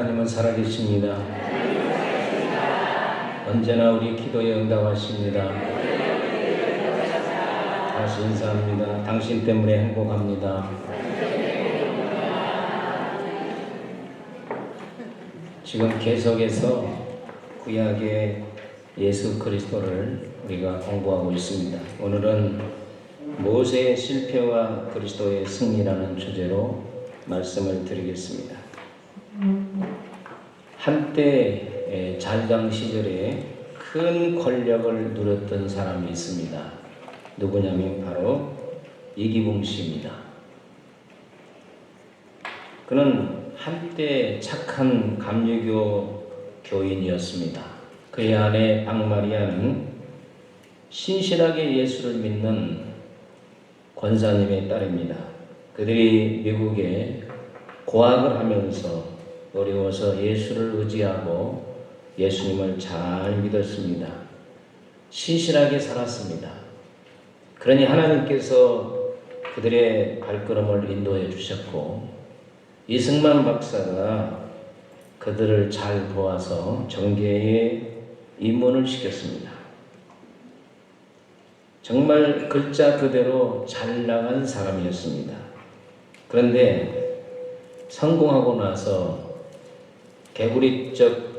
하나님은 살아계십니다. 언제나 우리 기도에 응답하십니다. 다시 인사합니다. 당신 때문에 행복합니다. 지금 계속해서 구약의 예수 그리스도를 우리가 공부하고 있습니다. 오늘은 모세의 실패와 그리스도의 승리라는 주제로 말씀을 드리겠습니다. 한때 잘당 시절에 큰 권력을 누렸던 사람이 있습니다. 누구냐면 바로 이기붕 씨입니다. 그는 한때 착한 감리교 교인이었습니다. 그의 아내 박마리아는 신실하게 예수를 믿는 권사님의 딸입니다. 그들이 미국에 고학을 하면서 어려워서 예수를 의지하고 예수님을 잘 믿었습니다. 신실하게 살았습니다. 그러니 하나님께서 그들의 발걸음을 인도해 주셨고 이승만 박사가 그들을 잘 도와서 정계에 입문을 시켰습니다. 정말 글자 그대로 잘 나간 사람이었습니다. 그런데 성공하고 나서 개구리적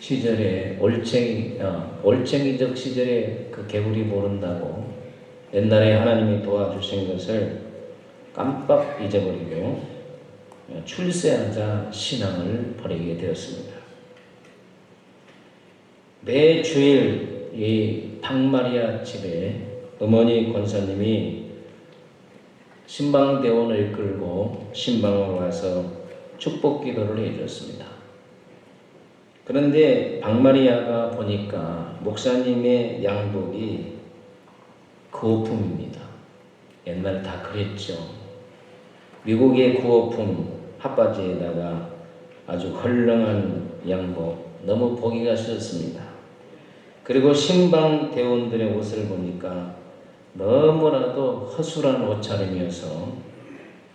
시절에 올챙이적 시절에 그 개구리 모른다고 옛날에 하나님이 도와주신 것을 깜빡 잊어버리고 출세하자 신앙을 버리게 되었습니다. 매 주일 이 박마리아 집에 어머니 권사님이 신방대원을 이끌고 신방으로 와서 축복 기도를 해줬습니다. 그런데 박마리아가 보니까 목사님의 양복이 구호품입니다. 옛날 다 그랬죠. 미국의 구호품 핫바지에다가 아주 헐렁한 양복, 너무 보기가 싫었습니다. 그리고 신방대원들의 옷을 보니까 너무나도 허술한 옷차림이어서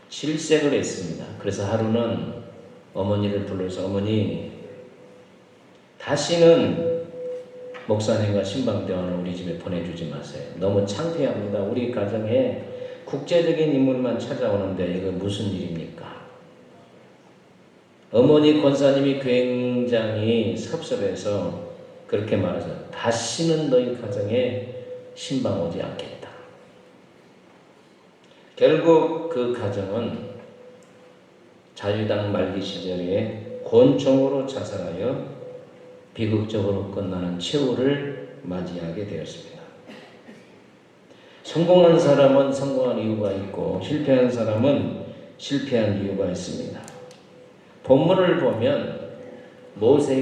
질색을 했습니다. 그래서 하루는 어머니를 불러서 어머니, 다시는 목사님과 신방대원을 우리 집에 보내주지 마세요. 너무 창피합니다. 우리 가정에 국제적인 인물만 찾아오는데 이거 무슨 일입니까? 어머니 권사님이 굉장히 섭섭해서 그렇게 말하죠. 다시는 너희 가정에 신방 오지 않겠다. 결국 그 가정은 자유당 말기 시절에 권총으로 자살하여 비극적으로 끝나는 최후를 맞이하게 되었습니다. 성공한 사람은 성공한 이유가 있고 실패한 사람은 실패한 이유가 있습니다. 본문을 보면 모세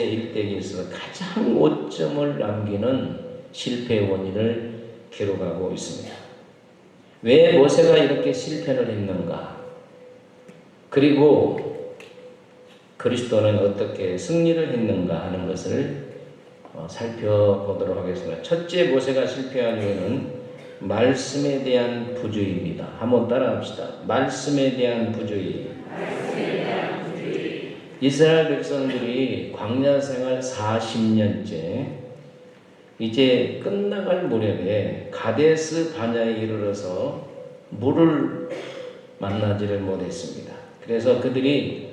일대기에서 가장 오점을 남기는 실패의 원인을 기록하고 있습니다. 왜 모세가 이렇게 실패를 했는가? 그리고 그리스도는 어떻게 승리를 했는가 하는 것을 살펴보도록 하겠습니다. 첫째, 모세가 실패한 이유는 말씀에 대한 부주의입니다. 한번 따라합시다. 말씀에 대한 부주의. 이스라엘 백성들이 광야 생활 40년째 이제 끝나갈 무렵에 가데스 바냐에 이르러서 물을 만나지를 못했습니다. 그래서 그들이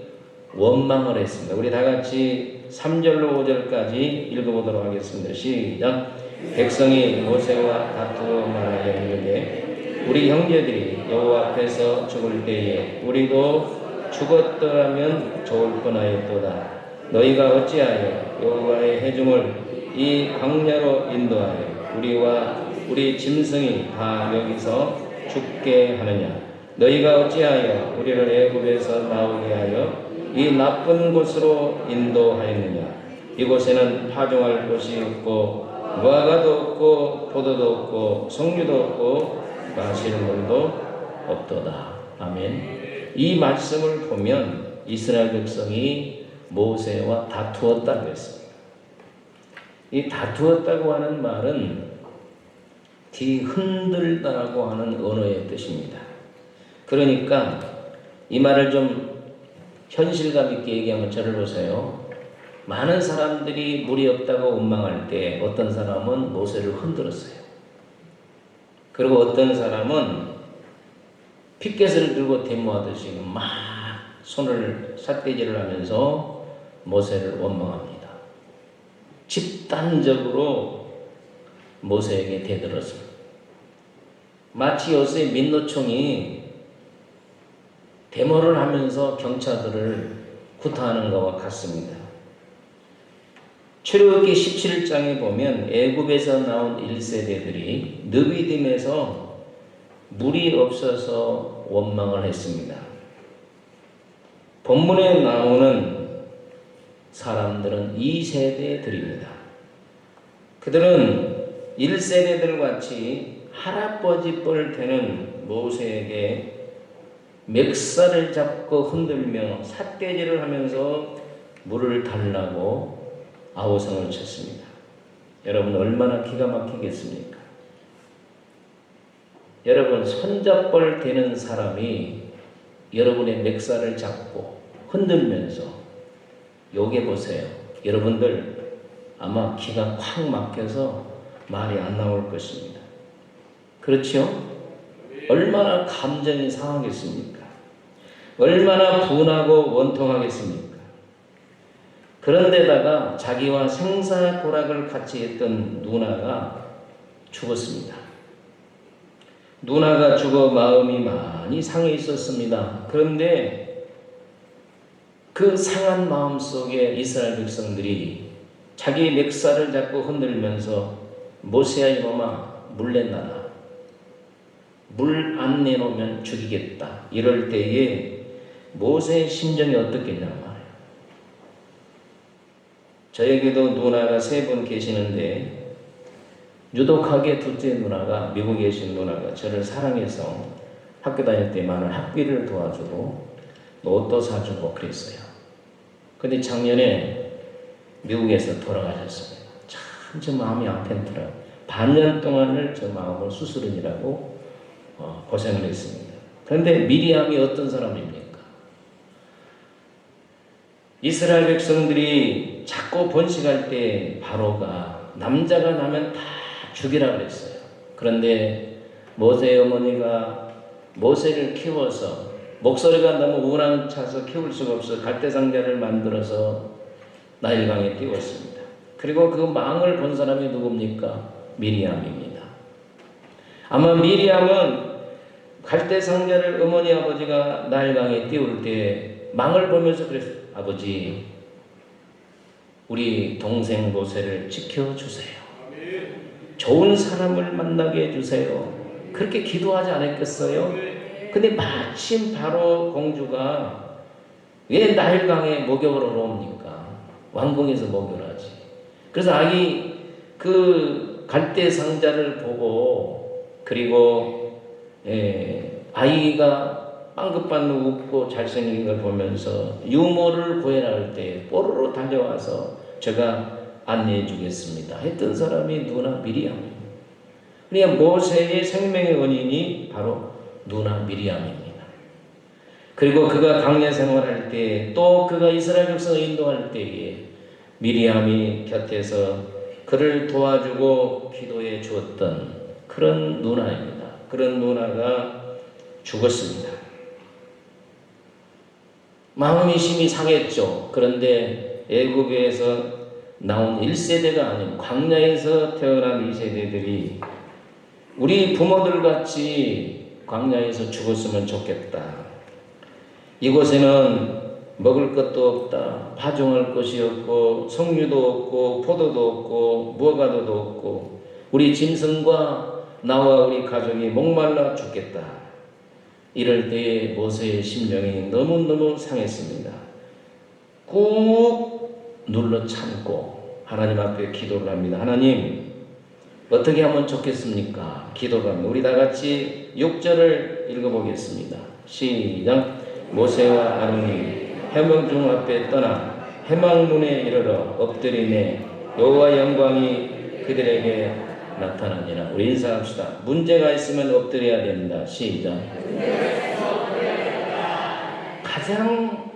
원망을 했습니다. 우리 다 같이 3절로 5절까지 읽어보도록 하겠습니다. 시작. 백성이 모세와 다투어 말하여 이르되 우리 형제들이 여호와 앞에서 죽을 때에 우리도 죽었더라면 좋을 뻔하였도다. 너희가 어찌하여 여호와의 회중을 이 광야로 인도하여 우리와 우리 짐승이 다 여기서 죽게 하느냐? 너희가 어찌하여 우리를 애굽에서 나오게 하여 이 나쁜 곳으로 인도하였느냐? 이곳에는 파종할 곳이 없고 무화과도 없고 포도도 없고 석류도 없고 마실 물도 없도다. 아멘. 이 말씀을 보면 이스라엘 백성이 모세와 다투었다고 했습니다. 이 다투었다고 하는 말은 뒤흔들다라고 하는 언어의 뜻입니다. 그러니까 이 말을 좀 현실감 있게 얘기하면 저를 보세요. 많은 사람들이 물이 없다고 원망할 때 어떤 사람은 모세를 흔들었어요. 그리고 어떤 사람은 핏개를 들고 데모하듯이 막 손을 삿대질을 하면서 모세를 원망합니다. 집단적으로 모세에게 대들었습니다. 마치 요새 민노총이 데모를 하면서 경찰들을 구타하는 것과 같습니다. 출애굽기 17장에 보면 애굽에서 나온 1세대들이 느비딤에서 물이 없어서 원망을 했습니다. 본문에 나오는 사람들은 2세대들입니다. 그들은 1세대들 같이 할아버지 뻘 되는 모세에게 맥살을 잡고 흔들며 삿대질을 하면서 물을 달라고 아우성을 쳤습니다. 여러분 얼마나 기가 막히겠습니까? 여러분 손잡벌 되는 사람이 여러분의 맥살을 잡고 흔들면서 요게보세요. 여러분들 아마 기가 확 막혀서 말이 안 나올 것입니다. 그렇죠? 얼마나 감정이 상하겠습니까? 얼마나 분하고 원통하겠습니까? 그런데다가 자기와 생사고락을 같이 했던 누나가 죽었습니다. 누나가 죽어 마음이 많이 상해 있었습니다. 그런데 그 상한 마음 속에 이스라엘 백성들이 자기 맥살을 잡고 흔들면서 모세야 이놈아 물 내놔라. 물 안 내놓으면 죽이겠다. 이럴 때에 모세의 심정이 어떻겠냐 말이에요. 저에게도 누나가 3분 계시는데 유독하게 둘째 누나가 미국에 계신 누나가 저를 사랑해서 학교 다닐 때 많은 학비를 도와주고 옷도 사주고 그랬어요. 근데 작년에 미국에서 돌아가셨어요. 참 저 마음이 아팠더라고요. 반년 동안을 저 마음을 수술은이라고 고생을 했습니다. 그런데 미리암이 어떤 사람입니까? 이스라엘 백성들이 자꾸 번식할 때 바로가 남자가 나면 다 죽이라 그랬어요. 그런데 모세의 어머니가 모세를 키워서 목소리가 너무 우렁차서 키울 수가 없어 갈대상자를 만들어서 나일강에 띄웠습니다. 그리고 그 망을 본 사람이 누굽니까? 미리암입니다. 아마 미리암은 갈대상자를 어머니 아버지가 나일강에 띄울 때 망을 보면서 그랬어요. 아버지 우리 동생 모세를 지켜주세요. 좋은 사람을 만나게 해주세요. 그렇게 기도하지 않았겠어요? 근데 마침 바로 공주가 왜 나일강에 목욕을 하러 옵니까? 왕궁에서 목욕을 하지. 그래서 아기 그 갈대 상자를 보고 그리고 아이가 빵긋빵긋 웃고 잘생긴 걸 보면서 유모를 구해라 할 때 뽀로로 달려와서 제가 안내해 주겠습니다 했던 사람이 누나 미리암입니다. 그러니까 모세의 생명의 원인이 바로 누나 미리암입니다. 그리고 그가 광야 생활할 때 또 그가 이스라엘 백성을 인도할 때에 미리암이 곁에서 그를 도와주고 기도해 주었던 그런 누나입니다. 그런 누나가 죽었습니다. 마음이 심히 상했죠. 그런데 애굽에서 나온 1세대가 아닌 광야에서 태어난 2세대들이 우리 부모들 같이 광야에서 죽었으면 좋겠다. 이곳에는 먹을 것도 없다. 파종할 것이 없고 석류도 없고 포도도 없고 무화과도 없고 우리 짐승과 나와 우리 가족이 목말라 죽겠다. 이럴 때에 모세의 심령이 너무너무 상했습니다. 꾹 눌러 참고 하나님 앞에 기도를 합니다. 하나님 어떻게 하면 좋겠습니까? 기도를 합니다. 우리 다 같이 6절을 읽어보겠습니다. 시작. 모세와 아론이 해명중 앞에 떠나 해망문에 이르러 엎드리매 여호와 영광이 그들에게 나타나니라. 우리 인사합시다. 문제가 있으면 엎드려야 됩니다. 시작. 가장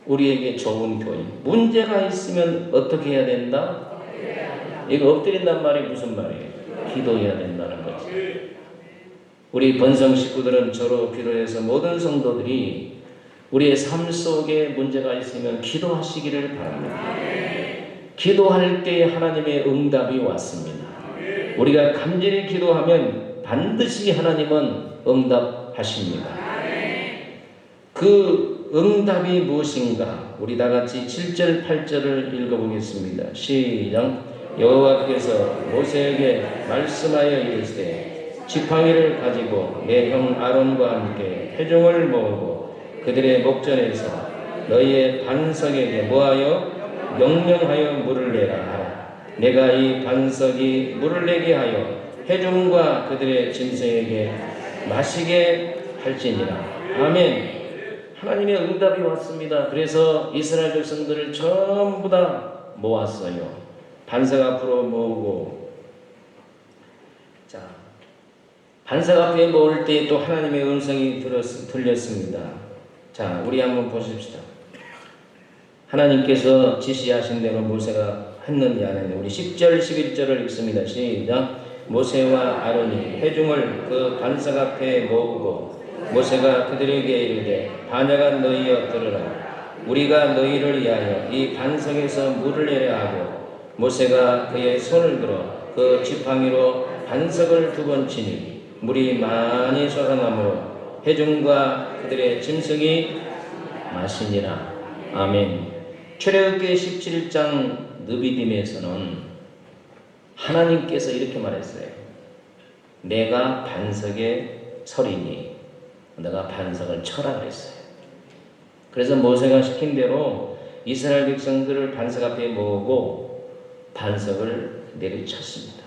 우리에게 좋은 교훈. 문제가 있으면 어떻게 해야 된다? 이거 엎드린단 말이 무슨 말이에요? 기도해야 된다는 거지. 우리 번성 식구들은 저로 비롯해서 모든 성도들이 우리의 삶 속에 문제가 있으면 기도하시기를 바랍니다. 기도할 때 하나님의 응답이 왔습니다. 우리가 간절히 기도하면 반드시 하나님은 응답하십니다. 그 응답이 무엇인가? 우리 다 같이 7절, 8절을 읽어보겠습니다. 시작. 여호와께서 모세에게 말씀하여 이르시되 지팡이를 가지고 내 형 아론과 함께 회중을 모으고 그들의 목전에서 너희의 반석에게 뭐하여 명령하여 물을 내라 하라. 내가 이 반석이 물을 내게 하여 회중과 그들의 짐승에게 마시게 할지니라. 아멘. 하나님의 응답이 왔습니다. 그래서 이스라엘 백성들을 전부 다 모았어요. 반석 앞으로 모으고, 자, 반석 앞에 모을 때 또 하나님의 음성이 들렸습니다. 자, 우리 한번 보십시다. 하나님께서 지시하신 대로 모세가 했느냐 안 했느냐. 우리 10절 11절을 읽습니다. 시작. 모세와 아론이 회중을 그 반석 앞에 모으고 모세가 그들에게 이르되 반야가 너희여 들으라. 우리가 너희를 위하여 이 반석에서 물을 내려 하고 모세가 그의 손을 들어 그 지팡이로 반석을 두 번 치니 물이 많이 솟아나므로 회중과 그들의 짐승이 마시니라. 아멘. 출애굽기 17장 느비딤에서는 하나님께서 이렇게 말했어요. 내가 반석에 서리니 내가 반석을 쳐라 그랬어요. 그래서 모세가 시킨 대로 이스라엘 백성들을 반석 앞에 모으고 반석을 내리쳤습니다.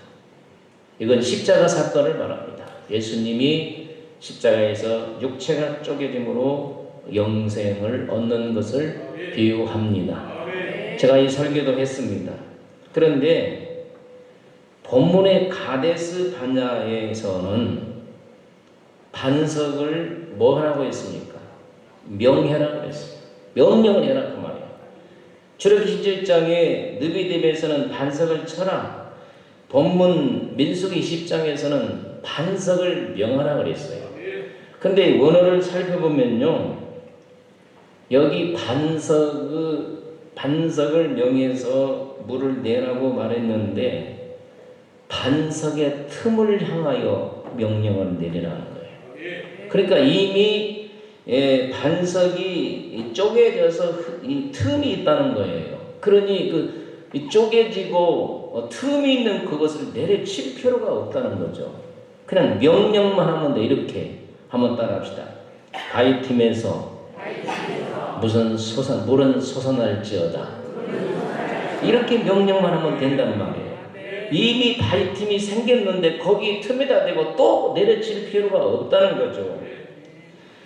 이건 십자가 사건을 말합니다. 예수님이 십자가에서 육체가 쪼개짐으로 영생을 얻는 것을 비유합니다. 제가 이 설교도 했습니다. 그런데 본문의 가데스 바냐에서는 반석을 뭐 하라고 했습니까? 명해라고 했습니다. 명령을 해라 그 말이에요. 출애굽기 17장에 느비딤에서는 반석을 쳐라. 본문 민수기 20장에서는 반석을 명하라 그랬어요. 근데 원어를 살펴보면요, 여기 반석을 명해서 물을 내라고 말했는데 반석의 틈을 향하여 명령을 내리라는 거예요. 그러니까 이미 반석이 쪼개져서 이 틈이 있다는 거예요. 그러니 이 쪼개지고 틈이 있는 그것을 내려칠 필요가 없다는 거죠. 그냥 명령만 하면 돼. 이렇게 한번 따라합시다. 바위틈에서 무슨 물은 솟아날지어다. 이렇게 명령만 하면 된단 말이에요. 이미 바위틈이 생겼는데 거기 틈에다 대고 또 내려칠 필요가 없다는 거죠.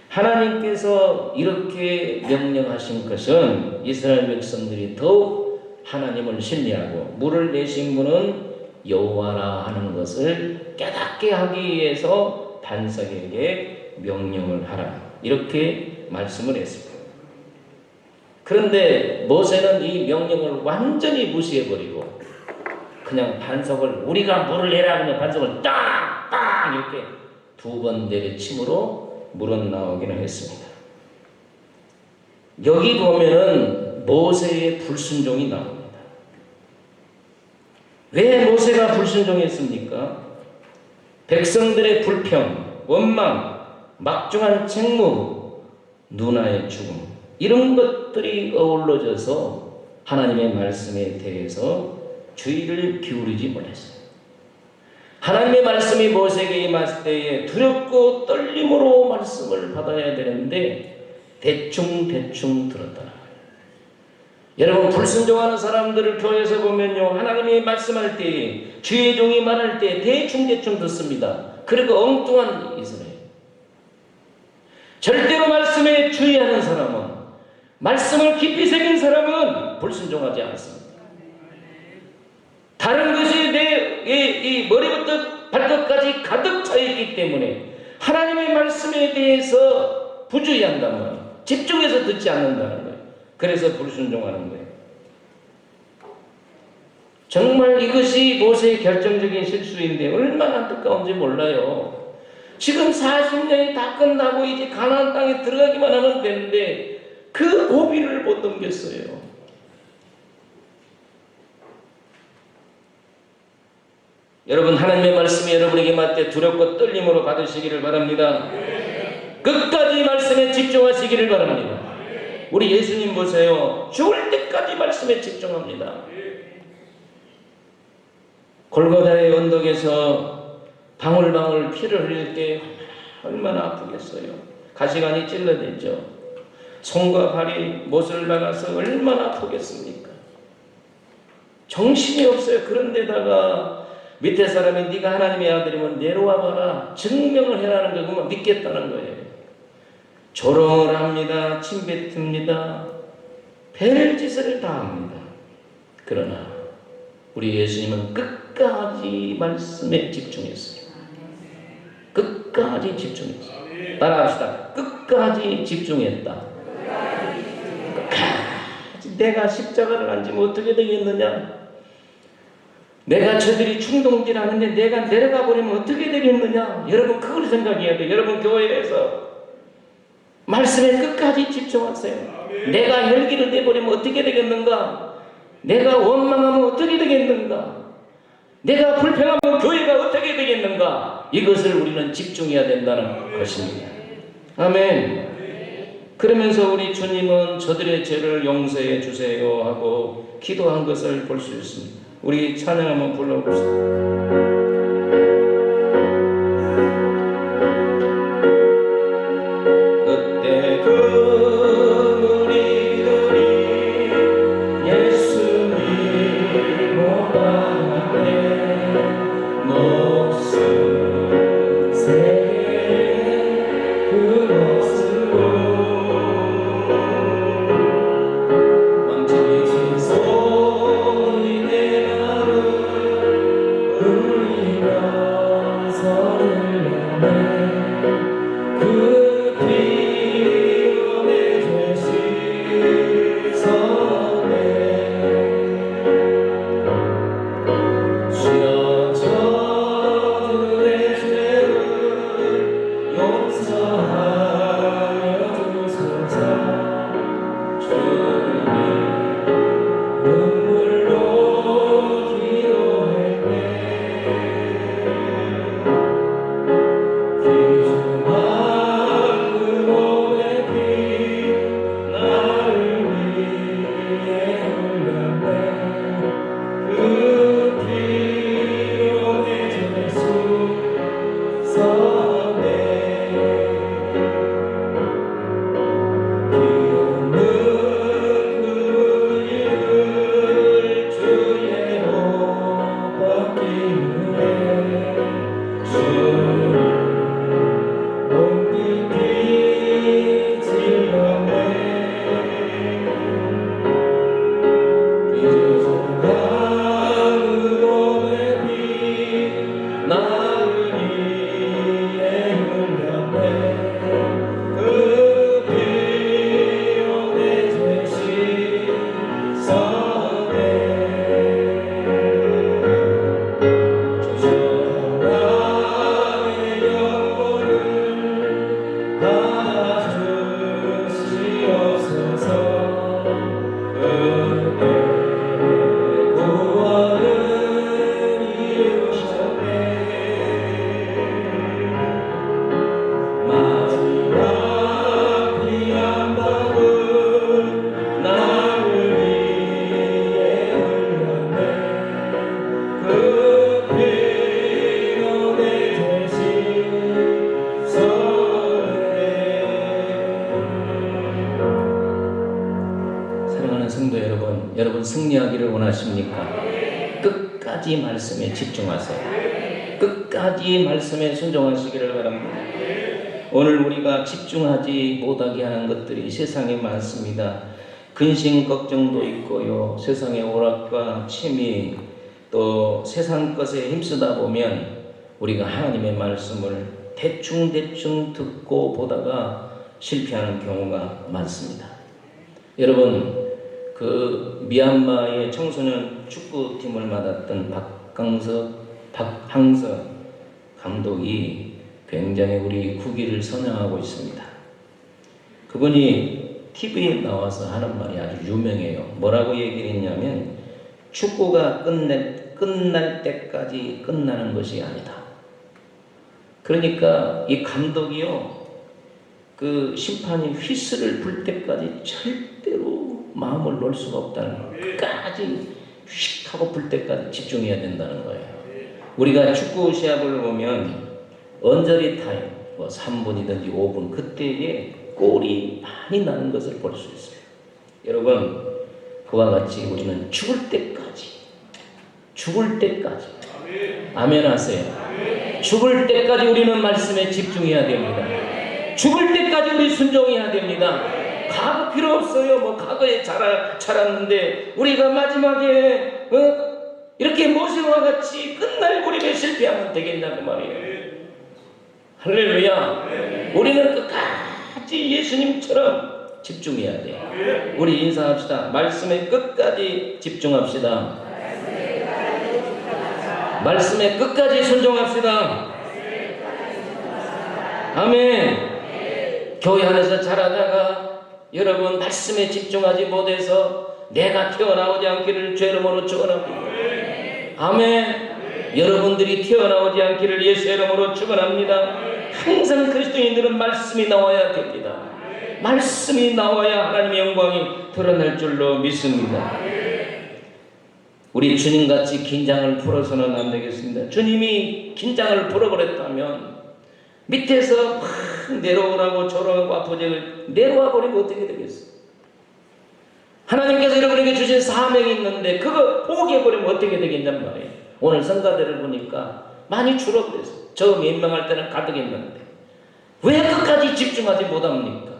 하나님께서 이렇게 명령하신 것은 이스라엘 백성들이 더욱 하나님을 신뢰하고 물을 내신 분은 여호와라 하는 것을 깨닫게 하기 위해서 반석에게 명령을 하라 이렇게 말씀을 했습니다. 그런데 모세는 이 명령을 완전히 무시해버리고 그냥 반석을 우리가 물을 내라 하면 반석을 땅 이렇게 두 번 내리침으로 물은 나오기는 했습니다. 여기 보면은 모세의 불순종이 나옵니다. 왜 모세가 불순종했습니까? 백성들의 불평, 원망, 막중한 책무, 누나의 죽음 이런 것들이 어우러져서 하나님의 말씀에 대해서 주의를 기울이지 못했어요. 하나님의 말씀이 모세에게 임했을 때에 두렵고 떨림으로 말씀을 받아야 되는데 대충 들었다는 거예요. 여러분 불순종하는 사람들을 교회에서 보면요, 하나님이 말씀할 때에 주의 종이 말할 때 대충 듣습니다. 그리고 엉뚱한 이스라엘. 절대로 말씀에 주의하는 사람은, 말씀을 깊이 새긴 사람은 불순종하지 않습니다. 다른 것이 이 머리부터 발끝까지 가득 차있기 때문에 하나님의 말씀에 대해서 부주의한단 말이에요. 집중해서 듣지 않는다는 거예요. 그래서 불순종하는 거예요. 정말 이것이 모세의 결정적인 실수인데 얼마나 안타까운지 몰라요. 지금 40년이 다 끝나고 이제 가나안 땅에 들어가기만 하면 되는데 그 고비를 못 넘겼어요. 여러분, 하나님의 말씀이 여러분에게 맞대 두렵고 떨림으로 받으시기를 바랍니다. 끝까지 말씀에 집중하시기를 바랍니다. 우리 예수님 보세요. 죽을 때까지 말씀에 집중합니다. 골고다의 언덕에서 방울방울 피를 흘릴 때 얼마나 아프겠어요. 가시관이 찔러댔죠. 손과 발이 못을 박아서 얼마나 아프겠습니까? 정신이 없어요. 그런데다가 밑에 사람이 네가 하나님의 아들이면 내려와 봐라, 증명을 해라는 거, 그만 믿겠다는 거예요. 조롱을 합니다. 침뱉습니다. 별짓을 다 합니다. 그러나 우리 예수님은 끝까지 말씀에 집중했어요. 끝까지 집중했어요. 따라합시다. 끝까지 집중했다. 끝까지. 내가 십자가를 안 지면 어떻게 되겠느냐? 내가 저들이 충동질 하는데 내가 내려가 버리면 어떻게 되겠느냐? 여러분, 그걸 생각해야 돼요. 여러분, 교회에서 말씀에 끝까지 집중하세요. 내가 혈기를 내버리면 어떻게 되겠는가? 내가 원망하면 어떻게 되겠는가? 내가 불평하면 교회가 어떻게 되겠는가? 이것을 우리는 집중해야 된다는 것입니다. 아멘. 그러면서 우리 주님은 저들의 죄를 용서해 주세요 하고 기도한 것을 볼 수 있습니다. 우리 찬양 한번 불러봅시다. 여러분 승리하기를 원하십니까? 끝까지 말씀에 집중하세요. 끝까지 말씀에 순종하시기를 바랍니다. 오늘 우리가 집중하지 못하게 하는 것들이 세상에 많습니다. 근심 걱정도 있고요. 세상의 오락과 취미, 또 세상 것에 힘쓰다 보면 우리가 하나님의 말씀을 대충 듣고 보다가 실패하는 경우가 많습니다. 여러분, 그 미얀마의 청소년 축구팀을 맡았던 박항서 감독이 굉장히 우리 국위를 선양하고 있습니다. 그분이 TV에 나와서 하는 말이 아주 유명해요. 뭐라고 얘기를 했냐면, 축구가 끝날 때까지 끝나는 것이 아니다. 그러니까 이 감독이요, 그 심판이 휘슬을 불 때까지 절대로 마음을 놓을 수가 없다는 거예요. 끝까지 휙 하고 불 때까지 집중해야 된다는 거예요. 우리가 축구 시합을 보면 언저리 타임, 뭐 3분이든지 5분, 그때에 골이 많이 나는 것을 볼 수 있어요. 여러분, 그와 같이 우리는 죽을 때까지 아멘 하세요. 죽을 때까지 우리는 말씀에 집중해야 됩니다. 죽을 때까지 우리 순종해야 됩니다. 과거 필요 없어요. 뭐 과거에 자랐는데 우리가 마지막에 이렇게 모세와 같이 끝날 고립에 실패하면 되겠냐고 말이에요. 할렐루야. 우리는 끝까지 예수님처럼 집중해야 돼요. 우리 인사합시다. 말씀에 끝까지 집중합시다. 말씀에 끝까지 순종합시다. 아멘. 교회 안에서 자라다가 여러분 말씀에 집중하지 못해서 내가 튀어나오지 않기를 주 이름으로 축원합니다. 아멘. 여러분들이 튀어나오지 않기를 예수 이름으로 축원합니다. 항상 그리스도인들은 말씀이 나와야 됩니다. 말씀이 나와야 하나님의 영광이 드러날 줄로 믿습니다. 우리 주님같이 긴장을 풀어서는 안 되겠습니다. 주님이 긴장을 풀어버렸다면 밑에서 막 내려오라고 저러고 아프지 내려와 버리면 어떻게 되겠어? 하나님께서 여러분에게 주신 사명이 있는데 그거 포기해버리면 어떻게 되겠냔 말이에요. 오늘 성가대를 보니까 많이 줄어들었어요. 처음 임명할 때는 가득했는데 왜 끝까지 집중하지 못합니까?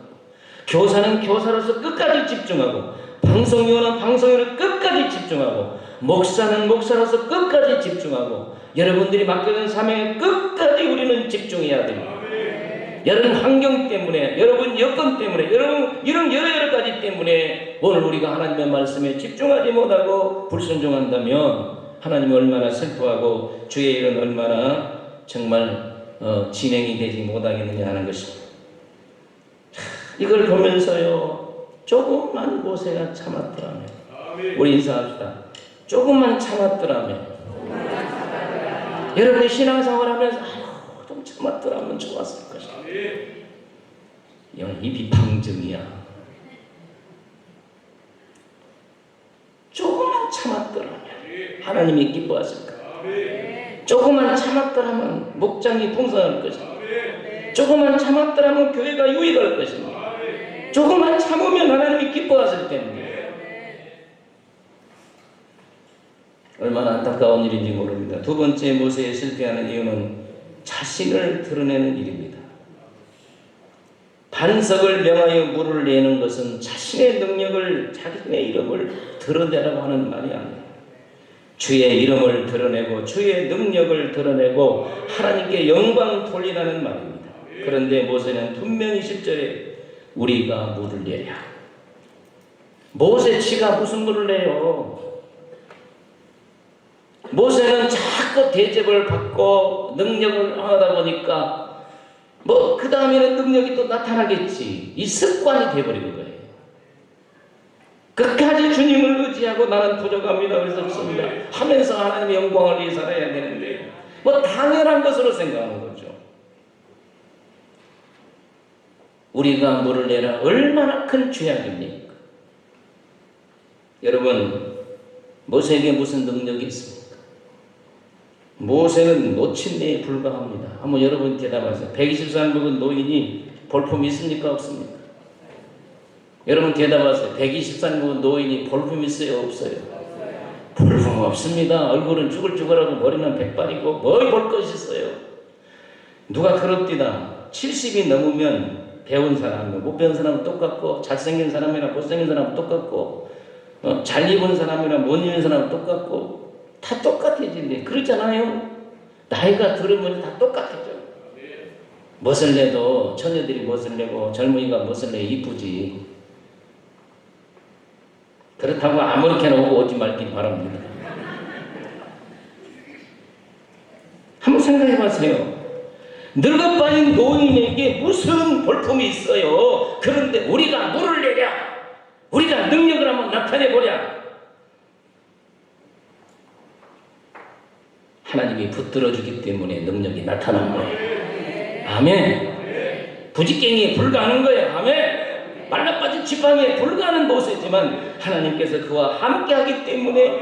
교사는 교사로서 끝까지 집중하고, 방송위원은 방송위원으로 끝까지 집중하고, 목사는 목사로서 끝까지 집중하고, 여러분들이 맡겨진 사명에 끝까지 우리는 집중해야 됩니다. 여러분 환경 때문에, 여러분 여건 때문에, 여러분 이런 여러 가지 때문에 오늘 우리가 하나님의 말씀에 집중하지 못하고 불순종한다면 하나님이 얼마나 슬퍼하고 주의 일은 얼마나 정말 진행이 되지 못하겠느냐 하는 것입니다. 이걸 보면서요, 조금만 모세가 참았더라면, 우리 인사합시다. 조금만 참았더라면, 여러분이 신앙생활 하면서 좀 참았더라면 좋았을 것이다. 이건 입이 방정이야. 조금만 참았더라면 하나님이 기뻐하실까? 조금만 참았더라면 목장이 풍성할 것이다. 조금만 참았더라면 교회가 유익할 것입니다. 조금만 참으면 하나님이 기뻐하실 텐데. 얼마나 안타까운 일인지 모릅니다. 두 번째 모세에 실패하는 이유는 자신을 드러내는 일입니다. 반석을 명하여 물을 내는 것은 자신의 능력을, 자신의 이름을 드러내라고 하는 말이 아니에요. 주의 이름을 드러내고 주의 능력을 드러내고 하나님께 영광 돌리라는 말입니다. 그런데 모세는 분명히 10절에 우리가 물을 내랴. 모세 치가 무슨 물을 내요? 모세는 자꾸 대접을 받고 능력을 하다 보니까 뭐 그 다음에는 능력이 또 나타나겠지. 이 습관이 돼버리는 거예요. 끝까지 주님을 의지하고 나는 부족합니다. 그랬습니다. 하면서 하나님의 영광을 위해 살아야 되는데 뭐 당연한 것으로 생각하는 거죠. 우리가 물을 내라 얼마나 큰 죄악입니까? 여러분, 모세에게 무슨 능력이 있습니까? 모세는 노친내에 불과합니다. 한번 여러분 대답하세요. 120살 먹은 노인이 볼품이 있습니까? 없습니까? 여러분 대답하세요. 120살 먹은 노인이 볼품이 있어요? 없어요? 볼품 없습니다. 얼굴은 쭈글쭈글하고 머리는 백발이고 뭘 볼 것이 있어요? 누가 그럽디다. 70이 넘으면 배운 사람이고 못 배운 사람은 똑같고, 잘생긴 사람이나 못생긴 사람은 똑같고, 잘 입은 사람이나 못 입은 사람은 똑같고, 다 똑같아지는데 그렇잖아요. 나이가 들으면 다 똑같아져. 멋을 내도 처녀들이 멋을 내고 젊은이가 멋을 내 이쁘지. 그렇다고 아무렇게나 오지 말길 바랍니다. 한번 생각해 보세요. 늙어빠진 노인에게 무슨 볼품이 있어요? 그런데 우리가 물을 내랴, 우리가 능력을 한번 나타내보랴. 하나님이 붙들어주기 때문에 능력이 나타난 거예요. 아멘. 부지깽이에 불과하는 거예요. 아멘. 말라빠진 지팡이에 불과하는 모세지만 하나님께서 그와 함께하기 때문에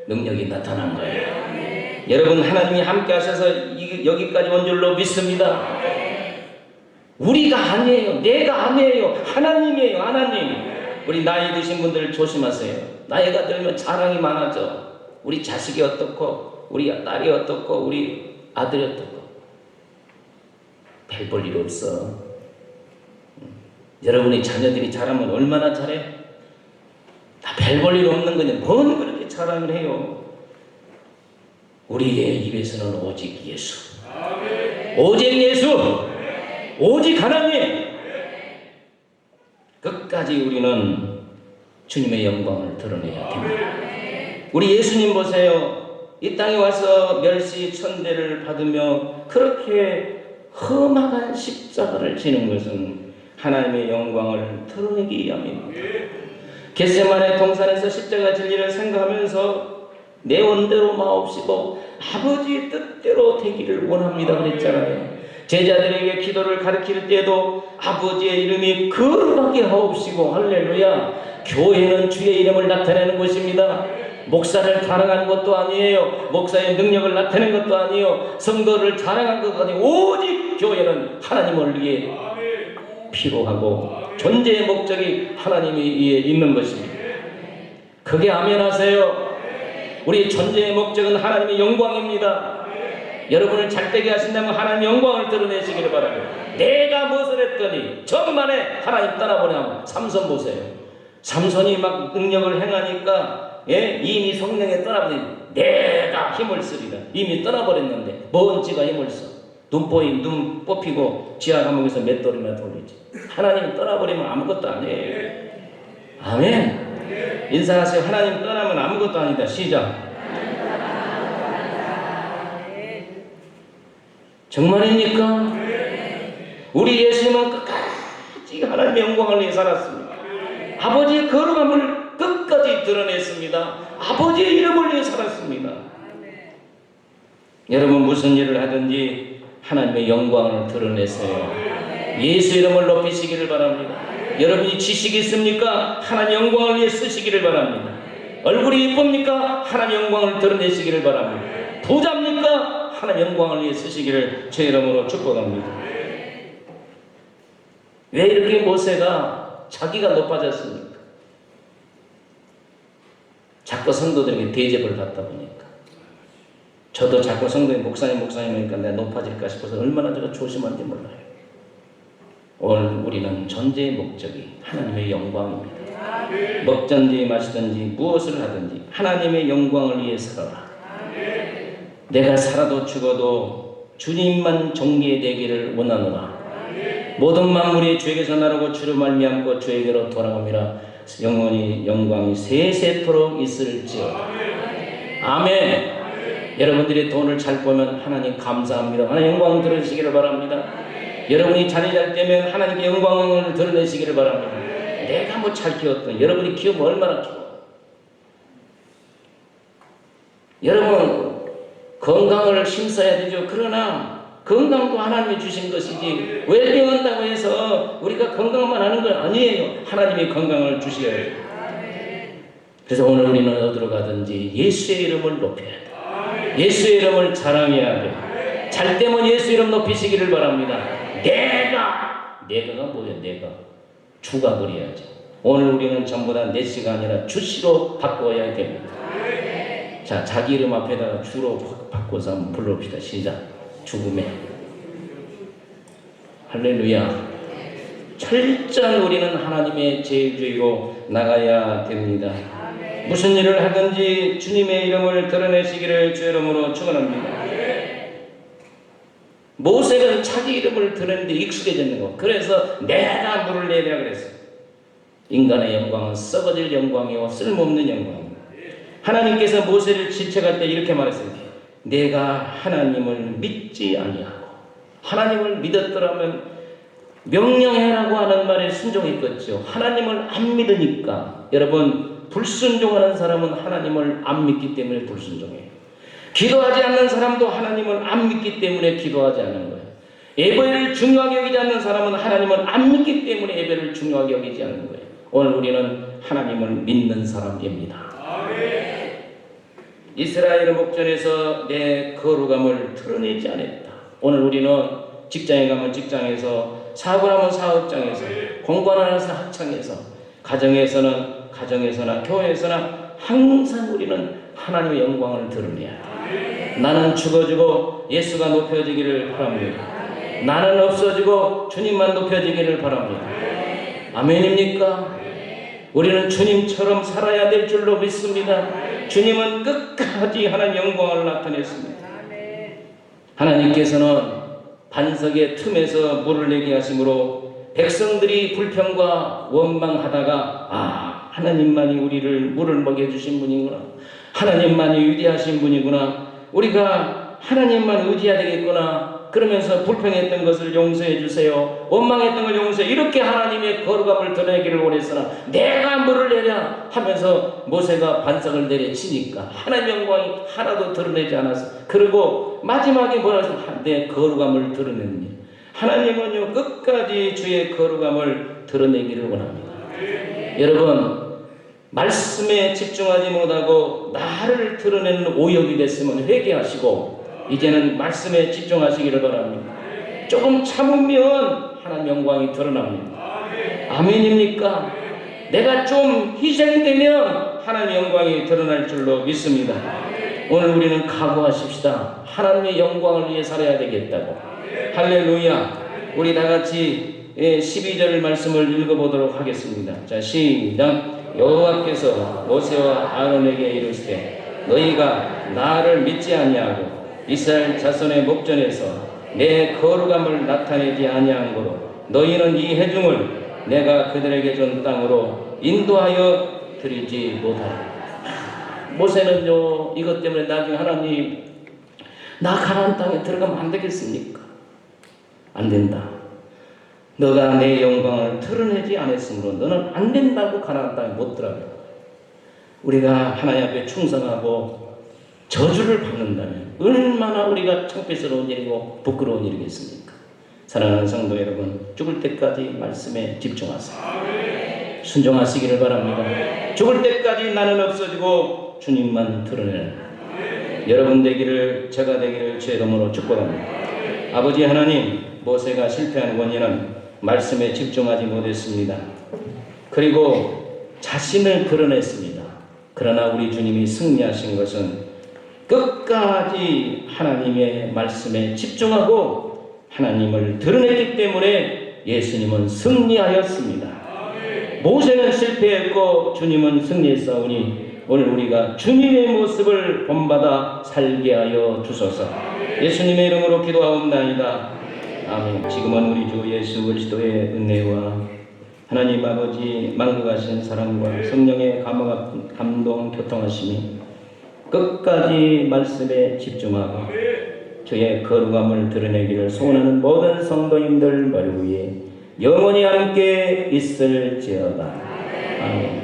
능력이 나타난 거예요. 여러분, 하나님이 함께 하셔서 여기까지 온 줄로 믿습니다. 우리가 아니에요. 내가 아니에요. 하나님이에요. 하나님. 우리 나이 드신 분들 조심하세요. 나이가 들면 자랑이 많아져. 우리 자식이 어떻고, 우리 딸이 어떻고, 우리 아들이 어떻고. 별 볼 일 없어. 여러분의 자녀들이 잘하면 얼마나 잘해? 다 별 볼 일 없는 거냐. 뭔 그렇게 자랑을 해요. 우리의 입에서는 오직 예수. 오직 예수. 오직 하나님. 끝까지 우리는 주님의 영광을 드러내야 됩니다. 우리 예수님 보세요. 이 땅에 와서 멸시 천대를 받으며 그렇게 험악한 십자가를 지는 것은 하나님의 영광을 드러내기 위함입니다. 겟세마네 동산에서 십자가 진리를 생각하면서 내 원대로 마옵시고 아버지의 뜻대로 되기를 원합니다 그랬잖아요. 제자들에게 기도를 가르칠 때도 아버지의 이름이 거룩하게 하옵시고 할렐루야. 교회는 주의 이름을 나타내는 곳입니다. 목사를 자랑하는 것도 아니에요. 목사의 능력을 나타내는 것도 아니에요. 성도를 자랑하는 것도 아니에요. 오직 교회는 하나님을 위해 필요하고 존재의 목적이 하나님 위에 있는 것입니다. 그게 아멘 하세요. 우리 존재의 목적은 하나님의 영광입니다. 여러분을 잘되게 하신다면 하나님의 영광을 드러내시기를 바랍니다. 내가 무엇을 했더니 천만에 하나님 떠나보냐면 삼손 보세요. 삼손이 막 능력을 행하니까 이미 성령에 떠나버린 내가 힘을 쓰리라. 이미 떠나버렸는데 뭔 지가 힘을 써. 눈 뽑히고 지하 감옥에서 맷돌이나 돌리지. 하나님 떠나버리면 아무것도 아니에요. 아멘. 인사하세요. 하나님 떠나면 아무것도 아니다. 시작. 정말입니까? 우리 예수님은 끝까지 하나님의 영광을 위해 살았습니다. 아버지의 거룩함을 끝까지 드러냈습니다. 아버지의 이름을 위해 살았습니다. 여러분 무슨 일을 하든지 하나님의 영광을 드러내세요. 예수 이름을 높이시기를 바랍니다. 여러분이 지식이 있습니까? 하나님 영광을 위해 쓰시기를 바랍니다. 얼굴이 이쁩니까? 하나님 영광을 드러내시기를 바랍니다. 부자입니까? 하나님 영광을 위해 쓰시기를 제 이름으로 축복합니다. 왜 이렇게 모세가 자기가 높아졌습니까? 자꾸 성도들에게 대접을 받다 보니까. 저도 자꾸 성도의 목사님이니까 내가 높아질까 싶어서 얼마나 제가 조심한지 몰라요. 오늘 우리는 존재의 목적이 하나님의 영광입니다. 먹든지 마시든지 무엇을 하든지 하나님의 영광을 위해 살아라. 내가 살아도 죽어도 주님만 존귀되기를 원하노라. 모든 만물이 주에게서 나르고 주를 말미암고 주에게로 돌아옵니다. 영원히 영광이 세세토록 있을지어다. 아멘. 여러분들이 돈을 잘 보면 하나님 감사합니다. 하나님 영광 드러내시기를 바랍니다. 여러분이 자녀 잘 되면 하나님께 영광을 드러내시기를 바랍니다. 내가 뭐 잘 키웠던 여러분이 키우면 얼마나 키워. 여러분 건강을 힘써야 되죠. 그러나 건강도 하나님이 주신 것이지 웰빙한다고 해서 우리가 건강만 하는 건 아니에요. 하나님이 건강을 주셔야 돼요. 그래서 오늘 우리는 어디로 가든지 예수의 이름을 높여야 돼요. 예수의 이름을 자랑해야 돼요. 잘 때면 예수 이름 높이시기를 바랍니다. 내가가 뭐예요? 내가 주가 그래야지. 오늘 우리는 전부 다 내 씨가 아니라 주씨로 바꿔야 됩니다. 자, 자기 이름 앞에다가 주로 바꿔서 한번 불러봅시다. 시작. 죽음에 할렐루야. 철저히 우리는 하나님의 제일주의로 나가야 됩니다. 무슨 일을 하든지 주님의 이름을 드러내시기를 주 이름으로 축원합니다. 모세는 자기 이름을 드러내는데 익숙해졌는 거. 그래서 내가 물을 내랴 그랬어요. 인간의 영광은 썩어질 영광이요 쓸모없는 영광이요. 하나님께서 모세를 지책할 때 이렇게 말했어요. 내가 하나님을 믿지 아니하고, 하나님을 믿었더라면 명령해라고 하는 말에 순종했겠죠. 하나님을 안 믿으니까. 여러분, 불순종하는 사람은 하나님을 안 믿기 때문에 불순종해요. 기도하지 않는 사람도 하나님을 안 믿기 때문에 기도하지 않는 거예요. 예배를 중요하게 여기지 않는 사람은 하나님을 안 믿기 때문에 예배를 중요하게 여기지 않는 거예요. 오늘 우리는 하나님을 믿는 사람입니다. 이스라엘 목전에서 내 거룩함을 드러내지 않았다. 오늘 우리는 직장에 가면 직장에서, 사업을 하면 사업장에서, 공부를 하는 학창에서, 가정에서나 교회에서나 항상 우리는 하나님의 영광을 드러내야 돼. 나는 죽어지고 예수가 높여지기를 바랍니다. 나는 없어지고 주님만 높여지기를 바랍니다. 아멘입니까? 우리는 주님처럼 살아야 될 줄로 믿습니다. 주님은 끝까지 하나님 영광을 나타냈습니다. 하나님께서는 반석의 틈에서 물을 내게 하심으로 백성들이 불평과 원망하다가 하나님만이 우리를 물을 먹여주신 분이구나, 하나님만이 위대하신 분이구나, 우리가 하나님만 의지해야 되겠구나, 그러면서 불평했던 것을 용서해 주세요, 원망했던 걸 용서해, 이렇게 하나님의 거룩함을 드러내기를 원했으나 내가 물을 내랴 하면서 모세가 반석을 내려치니까 하나님의 영광이 하나도 드러내지 않았어. 그리고 마지막에 뭐라 했습니까? 내 거룩함을 드러내느니. 하나님은요 끝까지 주의 거룩함을 드러내기를 원합니다. 여러분, 말씀에 집중하지 못하고 나를 드러내는 오역이 됐으면 회개하시고 이제는 말씀에 집중하시기를 바랍니다. 조금 참으면 하나님 영광이 드러납니다. 아멘입니까? 내가 좀 희생이 되면 하나님 영광이 드러날 줄로 믿습니다. 오늘 우리는 각오하십시다. 하나님의 영광을 위해 살아야 되겠다고. 할렐루야. 우리 다 같이 12절 말씀을 읽어보도록 하겠습니다. 자, 시작. 여호와께서 모세와 아론에게 이르시되 너희가 나를 믿지 아니하고 이스라엘 자손의 목전에서 내 거룩함을 나타내지 아니한 거로 너희는 이 회중을 내가 그들에게 준 땅으로 인도하여 드리지 못하리라. 모세는요 이것 때문에 나중에 하나님, 나 가나안 땅에 들어가면 안 되겠습니까? 안 된다. 너가 내 영광을 드러내지 않았으므로 너는 안 된다고 가나안 땅에 못 들어가. 우리가 하나님 앞에 충성하고 저주를 받는다면 얼마나 우리가 창피스러운 일이고 부끄러운 일이겠습니까? 사랑하는 성도 여러분, 죽을 때까지 말씀에 집중하세요. 순종하시기를 바랍니다. 죽을 때까지 나는 없어지고 주님만 드러내는 여러분 되기를, 제가 되기를 주의 이름으로 축복합니다. 아버지 하나님, 모세가 실패한 원인은 말씀에 집중하지 못했습니다. 그리고 자신을 드러냈습니다. 그러나 우리 주님이 승리하신 것은 끝까지 하나님의 말씀에 집중하고 하나님을 드러냈기 때문에 예수님은 승리하였습니다. 모세는 실패했고 주님은 승리했사오니 오늘 우리가 주님의 모습을 본받아 살게 하여 주소서. 예수님의 이름으로 기도하옵나이다. 아멘. 지금은 우리 주 예수 그리스도의 은혜와 하나님 아버지 만국하신 사랑과 성령의 감동 교통하심이 끝까지 말씀에 집중하고 주의 거룩함을 드러내기를 소원하는 모든 성도님들 머리 위에 영원히 함께 있을지어다. 아멘.